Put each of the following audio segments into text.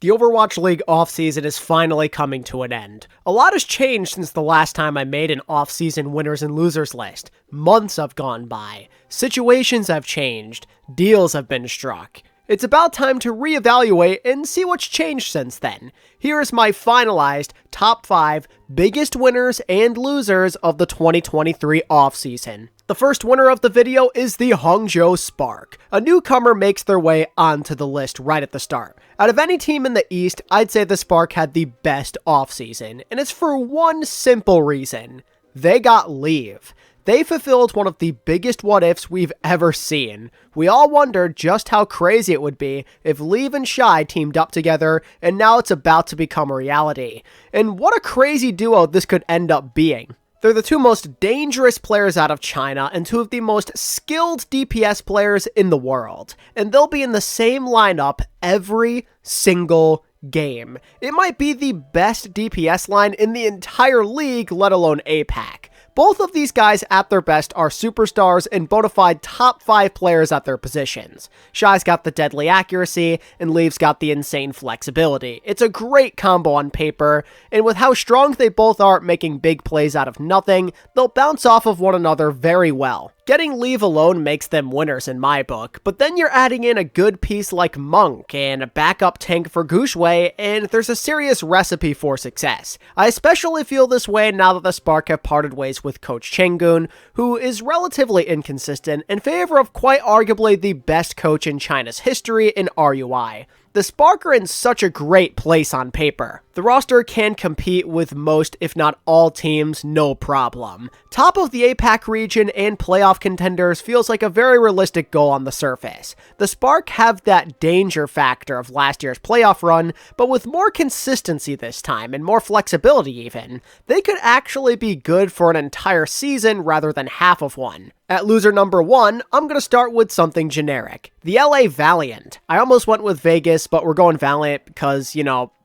The Overwatch League offseason is finally coming to an end. A lot has changed since the last time I made an offseason winners and losers list. Months have gone by. Situations have changed. Deals have been struck. It's about time to reevaluate and see what's changed since then. Here is my finalized top 5 biggest winners and losers of the 2023 offseason. The first winner of the video is the Hangzhou Spark. A newcomer makes their way onto the list right at the start. Out of any team in the East, I'd say the Spark had the best offseason, and it's for one simple reason. They got leave. They fulfilled one of the biggest what-ifs we've ever seen. We all wondered just how crazy it would be if Leave and Shy teamed up together, and now it's about to become a reality. And what a crazy duo this could end up being. They're the two most dangerous players out of China and two of the most skilled DPS players in the world. And they'll be in the same lineup every single game. It might be the best DPS line in the entire league, let alone APAC. Both of these guys at their best are superstars and bona fide top 5 players at their positions. Shy's got the deadly accuracy, and Leave's got the insane flexibility. It's a great combo on paper, and with how strong they both are at making big plays out of nothing, they'll bounce off of one another very well. Getting Leave alone makes them winners in my book, but then you're adding in a good piece like Monk and a backup tank for Gushwei, and there's a serious recipe for success. I especially feel this way now that the Spark have parted ways with Coach Chengun, who is relatively inconsistent in favor of quite arguably the best coach in China's history in RUI. The Spark are in such a great place on paper. The roster can compete with most, if not all teams, no problem. Top of the APAC region and playoff contenders feels like a very realistic goal on the surface. The Spark have that danger factor of last year's playoff run, but with more consistency this time and more flexibility even. They could actually be good for an entire season rather than half of one. At loser number 1, I'm going to start with something generic. The LA Valiant. I almost went with Vegas, but we're going Valiant because,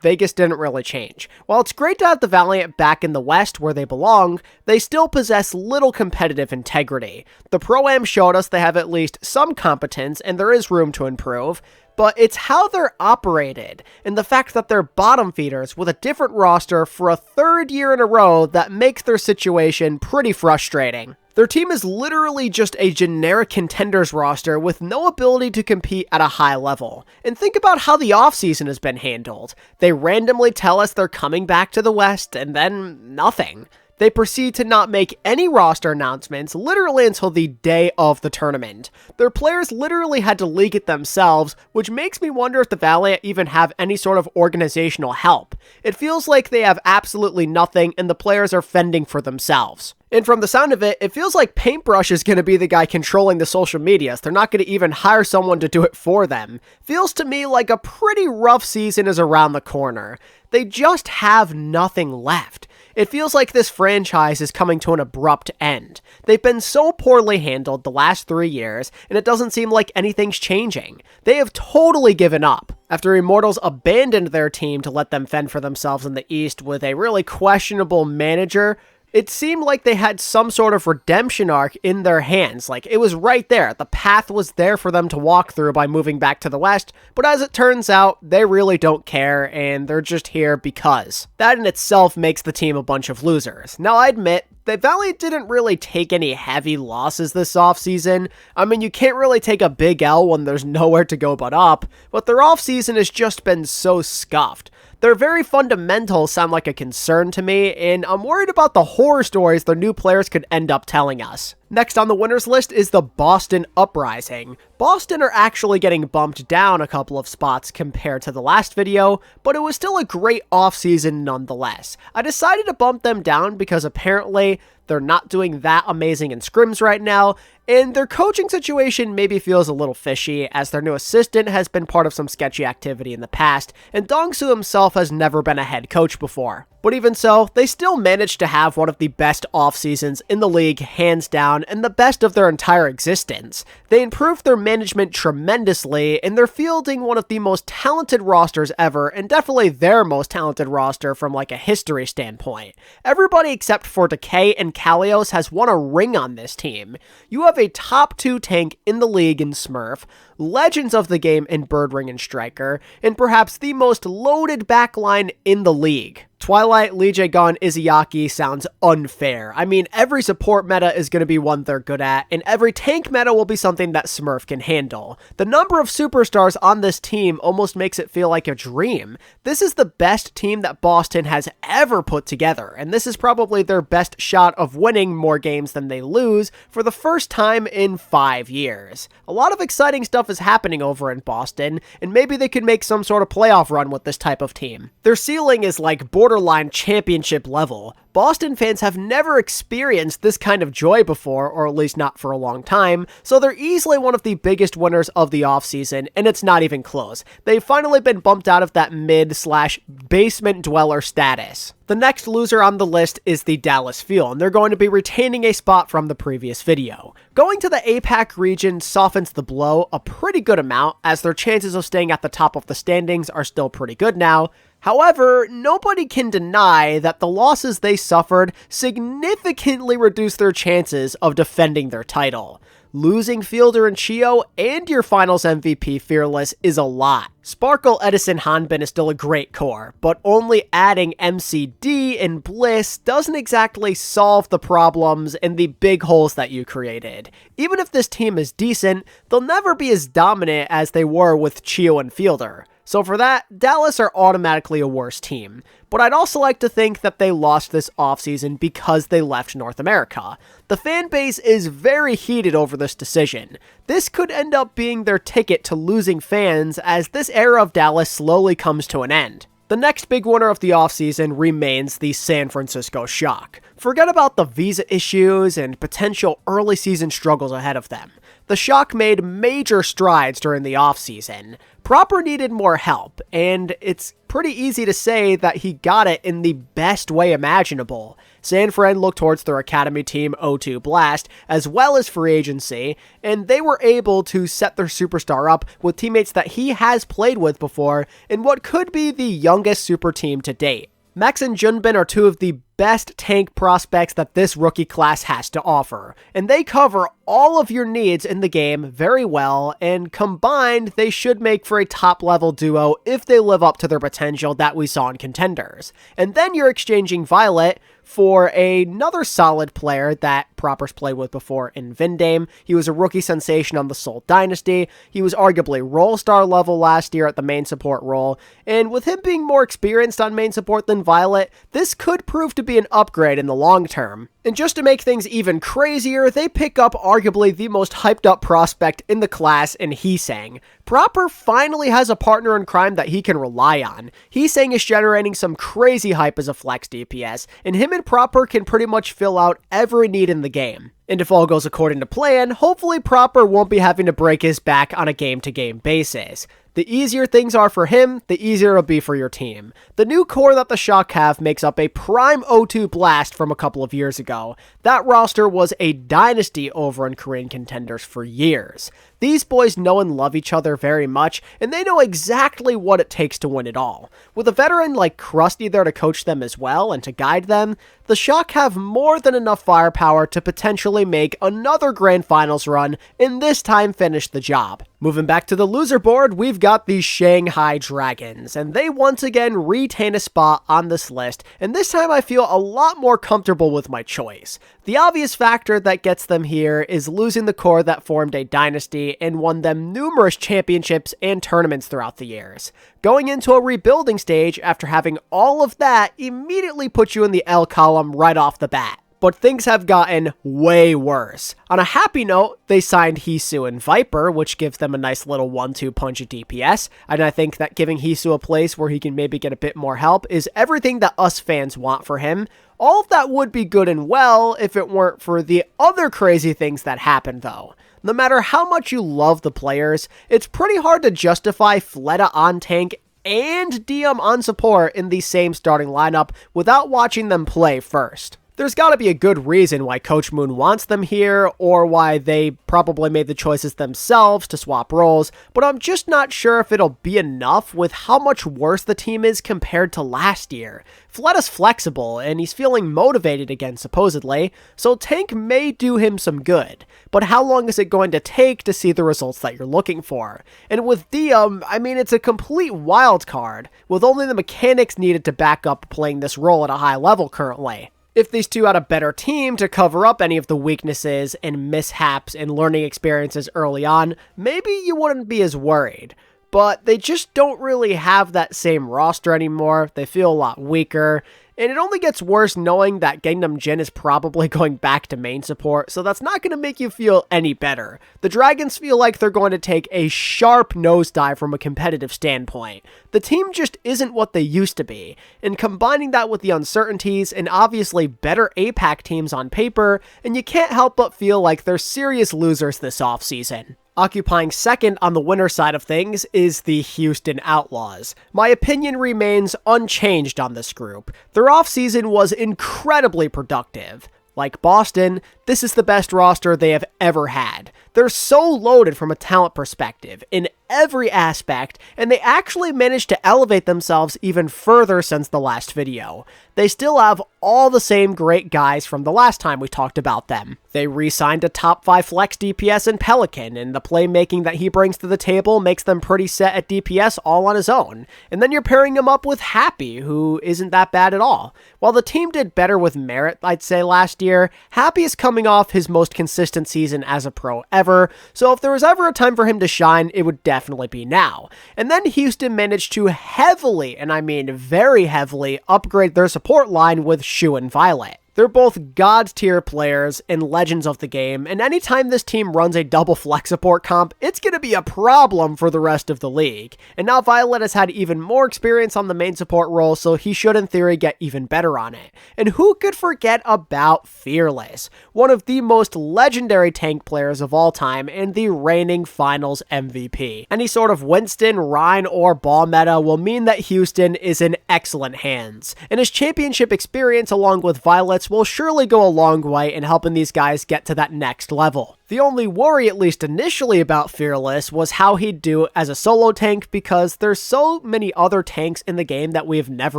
Vegas didn't really change. While it's great to have the Valiant back in the West where they belong, they still possess little competitive integrity. The Pro-Am showed us they have at least some competence and there is room to improve, but it's how they're operated and the fact that they're bottom feeders with a different roster for a third year in a row that makes their situation pretty frustrating. Their team is literally just a generic contenders roster with no ability to compete at a high level. And think about how the offseason has been handled. They randomly tell us they're coming back to the West and then nothing. They proceed to not make any roster announcements literally until the day of the tournament. Their players literally had to leak it themselves, which makes me wonder if the Valiant even have any sort of organizational help. It feels like they have absolutely nothing and the players are fending for themselves. And from the sound of it, it feels like Paintbrush is going to be the guy controlling the social medias. They're not going to even hire someone to do it for them. Feels to me like a pretty rough season is around the corner. They just have nothing left. It feels like this franchise is coming to an abrupt end. They've been so poorly handled the last 3 years, and it doesn't seem like anything's changing. They have totally given up. After Immortals abandoned their team to let them fend for themselves in the East with a really questionable manager, it seemed like they had some sort of redemption arc in their hands. Like, it was right there. The path was there for them to walk through by moving back to the West, but as it turns out, they really don't care, and they're just here because. That in itself makes the team a bunch of losers. Now, I admit, the Valiant didn't really take any heavy losses this offseason. I mean, you can't really take a big L when there's nowhere to go but up, but their offseason has just been so scuffed. Their very fundamentals sound like a concern to me, and I'm worried about the horror stories their new players could end up telling us. Next on the winners list is the Boston Uprising. Boston are actually getting bumped down a couple of spots compared to the last video, but it was still a great offseason nonetheless. I decided to bump them down because apparently they're not doing that amazing in scrims right now, and their coaching situation maybe feels a little fishy as their new assistant has been part of some sketchy activity in the past, and Dongsu himself has never been a head coach before. But even so, they still managed to have one of the best off-seasons in the league, hands down, and the best of their entire existence. They improved their management tremendously, and they're fielding one of the most talented rosters ever, and definitely their most talented roster from like a history standpoint. Everybody except for Decay and Kalios has won a ring on this team. You have a top 2 tank in the league in Smurf, legends of the game in Birdring and Striker, and perhaps the most loaded backline in the league. Twilight, Lijaegun, Izayaki sounds unfair. I mean, every support meta is going to be one they're good at, and every tank meta will be something that Smurf can handle. The number of superstars on this team almost makes it feel like a dream. This is the best team that Boston has ever put together, and this is probably their best shot of winning more games than they lose for the first time in 5 years. A lot of exciting stuff is happening over in Boston, and maybe they could make some sort of playoff run with this type of team. Their ceiling is like borderline championship level. Boston fans have never experienced this kind of joy before, or at least not for a long time, so they're easily one of the biggest winners of the offseason, and it's not even close. They've finally been bumped out of that mid/basement dweller status. The next loser on the list is the Dallas Fuel, and they're going to be retaining a spot from the previous video. Going to the APAC region softens the blow a pretty good amount, as their chances of staying at the top of the standings are still pretty good now. However, nobody can deny that the losses they suffered significantly reduced their chances of defending their title. Losing Fielder and Chio and your finals MVP Fearless is a lot. Sparkle, Edison, Hanbin is still a great core, but only adding MCD and Bliss doesn't exactly solve the problems and the big holes that you created. Even if this team is decent, they'll never be as dominant as they were with Chio and Fielder. So for that, Dallas are automatically a worse team. But I'd also like to think that they lost this offseason because they left North America. The fan base is very heated over this decision. This could end up being their ticket to losing fans as this era of Dallas slowly comes to an end. The next big winner of the offseason remains the San Francisco Shock. Forget about the visa issues and potential early season struggles ahead of them. The Shock made major strides during the offseason. Proper needed more help, and it's pretty easy to say that he got it in the best way imaginable. San Fran looked towards their academy team O2 Blast, as well as free agency, and they were able to set their superstar up with teammates that he has played with before in what could be the youngest super team to date. Max and Junbin are two of the best tank prospects that this rookie class has to offer, and they cover all of your needs in the game very well, and combined, they should make for a top-level duo if they live up to their potential that we saw in Contenders. And then you're exchanging Violet for another solid player that Proper's played with before in Vindame. He was a rookie sensation on the Seoul Dynasty. He was arguably role star level last year at the main support role, and with him being more experienced on main support than Violet, this could prove to be an upgrade in the long term. And just to make things even crazier, they pick up arguably the most hyped up prospect in the class in Heesang. Proper finally has a partner in crime that he can rely on. Heesang is generating some crazy hype as a flex DPS, and him and Proper can pretty much fill out every need in the game. And if all goes according to plan, hopefully Proper won't be having to break his back on a game-to-game basis. The easier things are for him, the easier it'll be for your team. The new core that the Shock have makes up a prime O2 Blast from a couple of years ago. That roster was a dynasty over in Korean Contenders for years. These boys know and love each other very much, and they know exactly what it takes to win it all. With a veteran like Krusty there to coach them as well and to guide them, the Shock have more than enough firepower to potentially make another Grand Finals run and this time finish the job. Moving back to the loser board, we've got the Shanghai Dragons, and they once again retain a spot on this list, and this time I feel a lot more comfortable with my choice. The obvious factor that gets them here is losing the core that formed a dynasty and won them numerous championships and tournaments throughout the years. Going into a rebuilding stage after having all of that immediately puts you in the L column right off the bat. But things have gotten way worse. On a happy note, they signed Hisu and Viper, which gives them a nice little 1-2 punch at DPS, and I think that giving Hisu a place where he can maybe get a bit more help is everything that us fans want for him. All of that would be good and well if it weren't for the other crazy things that happened though. No matter how much you love the players, it's pretty hard to justify Fleta on tank and Diem on support in the same starting lineup without watching them play first. There's gotta be a good reason why Coach Moon wants them here, or why they probably made the choices themselves to swap roles, but I'm just not sure if it'll be enough with how much worse the team is compared to last year. Fleta's flexible, and he's feeling motivated again supposedly, so Tank may do him some good, but how long is it going to take to see the results that you're looking for? And with Diem, I mean, it's a complete wild card, with only the mechanics needed to back up playing this role at a high level currently. If these two had a better team to cover up any of the weaknesses and mishaps and learning experiences early on, maybe you wouldn't be as worried. But they just don't really have that same roster anymore. They feel a lot weaker. And it only gets worse knowing that Gangnam Jin is probably going back to main support, so that's not going to make you feel any better. The Dragons feel like they're going to take a sharp nosedive from a competitive standpoint. The team just isn't what they used to be, and combining that with the uncertainties and obviously better APAC teams on paper, and you can't help but feel like they're serious losers this offseason. Occupying second on the winner side of things is the Houston Outlaws. My opinion remains unchanged on this group. Their offseason was incredibly productive. Like Boston, this is the best roster they have ever had. They're so loaded from a talent perspective in every aspect, and they actually managed to elevate themselves even further since the last video. They still have all the same great guys from the last time we talked about them. They re-signed a top 5 flex DPS in Pelican, and the playmaking that he brings to the table makes them pretty set at DPS all on his own. And then you're pairing him up with Happy, who isn't that bad at all. While the team did better with merit, I'd say last year, Happy is coming off his most consistent season as a pro ever, so if there was ever a time for him to shine, it would definitely be now. And then Houston managed to heavily, and I mean very heavily, upgrade their support line with Shu and Violet. They're both god-tier players and legends of the game, and anytime this team runs a double flex support comp, it's going to be a problem for the rest of the league. And now Violet has had even more experience on the main support role, so he should in theory get even better on it. And who could forget about Fearless, one of the most legendary tank players of all time and the reigning finals MVP. Any sort of Winston, Rhine, or ball meta will mean that Houston is in excellent hands, and his championship experience along with Violet's will surely go a long way in helping these guys get to that next level. The only worry, at least initially, about Fearless was how he'd do as a solo tank, because there's so many other tanks in the game that we've never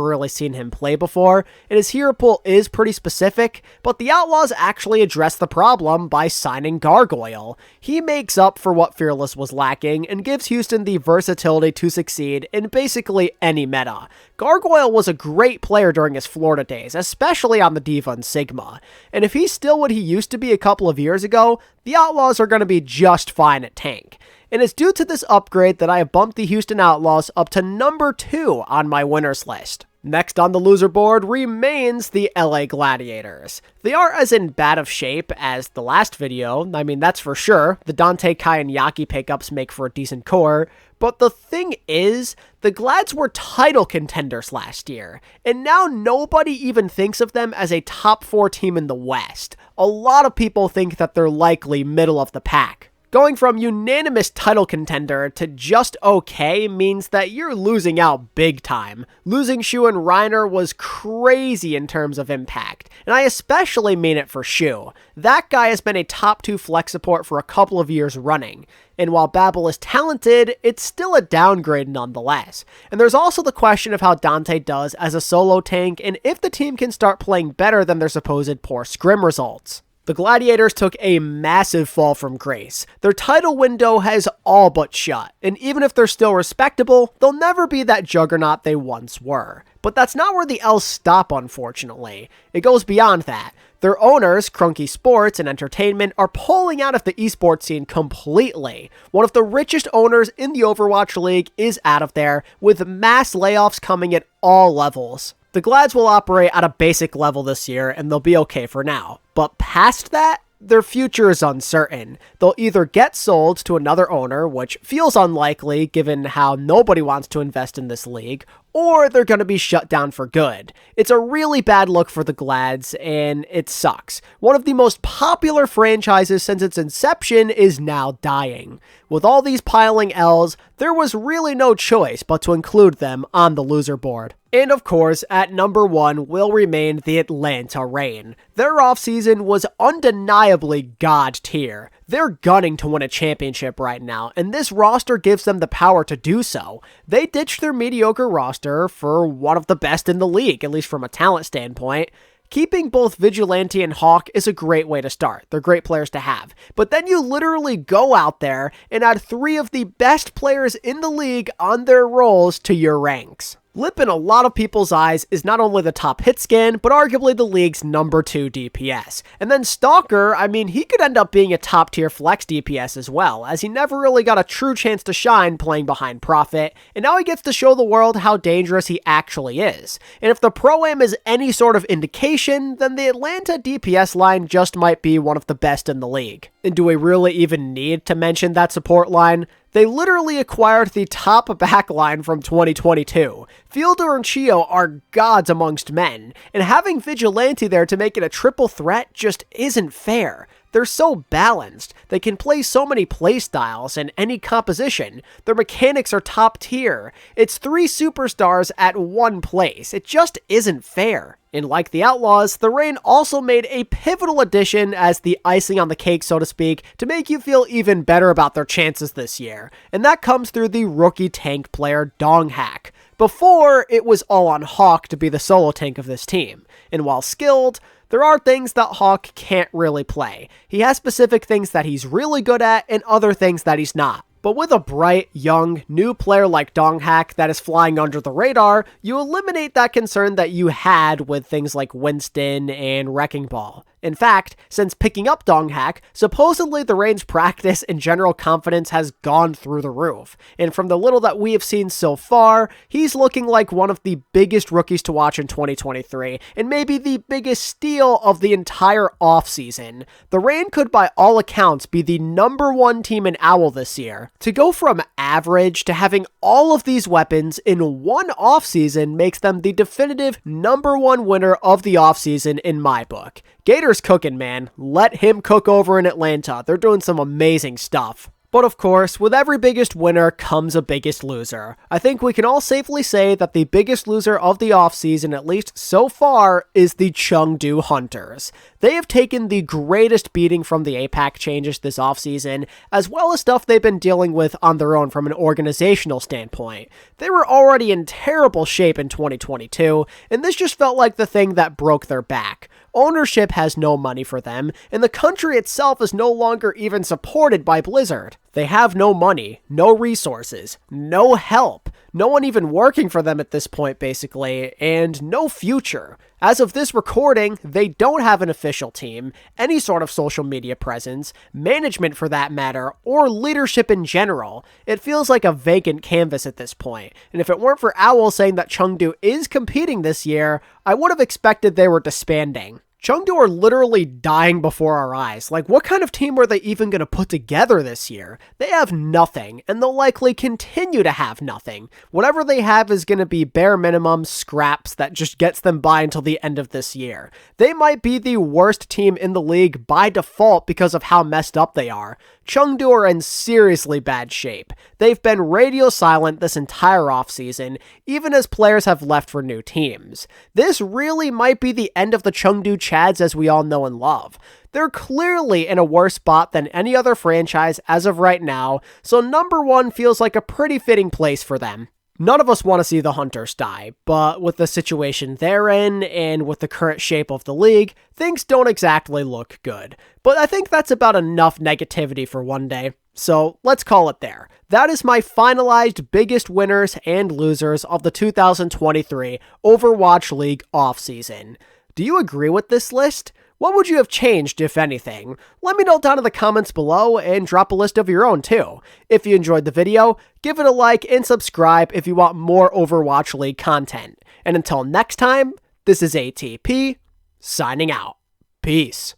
really seen him play before, and his hero pool is pretty specific, but the Outlaws actually address the problem by signing Gargoyle. He makes up for what Fearless was lacking, and gives Houston the versatility to succeed in basically any meta. Gargoyle was a great player during his Florida days, especially on the D.Va and Sigma, and if he's still what he used to be a couple of years ago, the Outlaws are going to be just fine at tank. And it's due to this upgrade that I have bumped the Houston Outlaws up to number 2 on my winners list. Next on the loser board remains the LA Gladiators. They are as in bad of shape as the last video, I mean that's for sure. The Dante, Kai, and Yaki pickups make for a decent core, but the thing is, the Glads were title contenders last year, and now nobody even thinks of them as a top 4 team in the West. A lot of people think that they're likely middle of the pack. Going from unanimous title contender to just okay means that you're losing out big time. Losing Shu and Reiner was crazy in terms of impact, and I especially mean it for Shu. That guy has been a top 2 flex support for a couple of years running, and while Babel is talented, it's still a downgrade nonetheless. And there's also the question of how Dante does as a solo tank, and if the team can start playing better than their supposed poor scrim results. The Gladiators took a massive fall from grace. Their title window has all but shut, and even if they're still respectable, they'll never be that juggernaut they once were. But that's not where the L's stop, unfortunately. It goes beyond that. Their owners, Crunky Sports and Entertainment, are pulling out of the esports scene completely. One of the richest owners in the Overwatch League is out of there, with mass layoffs coming at all levels. The Glads will operate at a basic level this year, and they'll be okay for now. But past that, their future is uncertain. They'll either get sold to another owner, which feels unlikely given how nobody wants to invest in this league, or they're going to be shut down for good. It's a really bad look for the Glads, and it sucks. One of the most popular franchises since its inception is now dying. With all these piling L's, there was really no choice but to include them on the loser board. And of course, at number 1 will remain the Atlanta Reign. Their offseason was undeniably god tier. They're gunning to win a championship right now, and this roster gives them the power to do so. They ditched their mediocre roster for one of the best in the league, at least from a talent standpoint. Keeping both Vigilante and Hawk is a great way to start. They're great players to have. But then you literally go out there and add 3 of the best players in the league on their roles to your ranks. Lip in a lot of people's eyes is not only the top hit scan, but arguably the league's number 2 DPS. And then Stalker, I mean, he could end up being a top tier flex DPS as well, as he never really got a true chance to shine playing behind Prophet, and now he gets to show the world how dangerous he actually is. And if the Pro-Am is any sort of indication, then the Atlanta DPS line just might be one of the best in the league. And do we really even need to mention that support line? They literally acquired the top backline from 2022. Fielder and Chio are gods amongst men, and having Vigilante there to make it a triple threat just isn't fair. They're so balanced, they can play so many playstyles and any composition, their mechanics are top tier. It's 3 superstars at one place, it just isn't fair. And like the Outlaws, the Reign also made a pivotal addition as the icing on the cake, so to speak, to make you feel even better about their chances this year. And that comes through the rookie tank player Donghack. Before, it was all on Hawk to be the solo tank of this team. And while skilled, there are things that Hawk can't really play. He has specific things that he's really good at and other things that he's not. But with a bright, young, new player like Donghack that is flying under the radar, you eliminate that concern that you had with things like Winston and Wrecking Ball. In fact, since picking up Donghack, supposedly the Reign's practice and general confidence has gone through the roof. And from the little that we have seen so far, he's looking like one of the biggest rookies to watch in 2023, and maybe the biggest steal of the entire offseason. The Reign could by all accounts be the number 1 team in OWL this year. To go from average to having all of these weapons in one offseason makes them the definitive number 1 winner of the offseason in my book. Gator's cooking, man. Let him cook over in Atlanta. They're doing some amazing stuff. But of course, with every biggest winner comes a biggest loser. I think we can all safely say that the biggest loser of the offseason, at least so far, is the Chengdu Hunters. They have taken the greatest beating from the APAC changes this offseason, as well as stuff they've been dealing with on their own from an organizational standpoint. They were already in terrible shape in 2022, and this just felt like the thing that broke their back. Ownership has no money for them, and the country itself is no longer even supported by Blizzard. They have no money, no resources, no help, no one even working for them at this point basically, and no future. As of this recording, they don't have an official team, any sort of social media presence, management for that matter, or leadership in general. It feels like a vacant canvas at this point, and if it weren't for OWL saying that Chengdu is competing this year, I would have expected they were disbanding. Chengdu are literally dying before our eyes. Like, what kind of team were they even going to put together this year? They have nothing, and they'll likely continue to have nothing. Whatever they have is going to be bare minimum scraps that just gets them by until the end of this year. They might be the worst team in the league by default because of how messed up they are. Chengdu are in seriously bad shape. They've been radio silent this entire offseason, even as players have left for new teams. This really might be the end of the Chengdu Chads as we all know and love. They're clearly in a worse spot than any other franchise as of right now, so number 1 feels like a pretty fitting place for them. None of us want to see the Hunters die, but with the situation they're in, and with the current shape of the league, things don't exactly look good. But I think that's about enough negativity for one day, so let's call it there. That is my finalized biggest winners and losers of the 2023 Overwatch League offseason. Do you agree with this list? What would you have changed, if anything? Let me know down in the comments below and drop a list of your own too. If you enjoyed the video, give it a like and subscribe if you want more Overwatch League content. And until next time, this is ATP, signing out. Peace.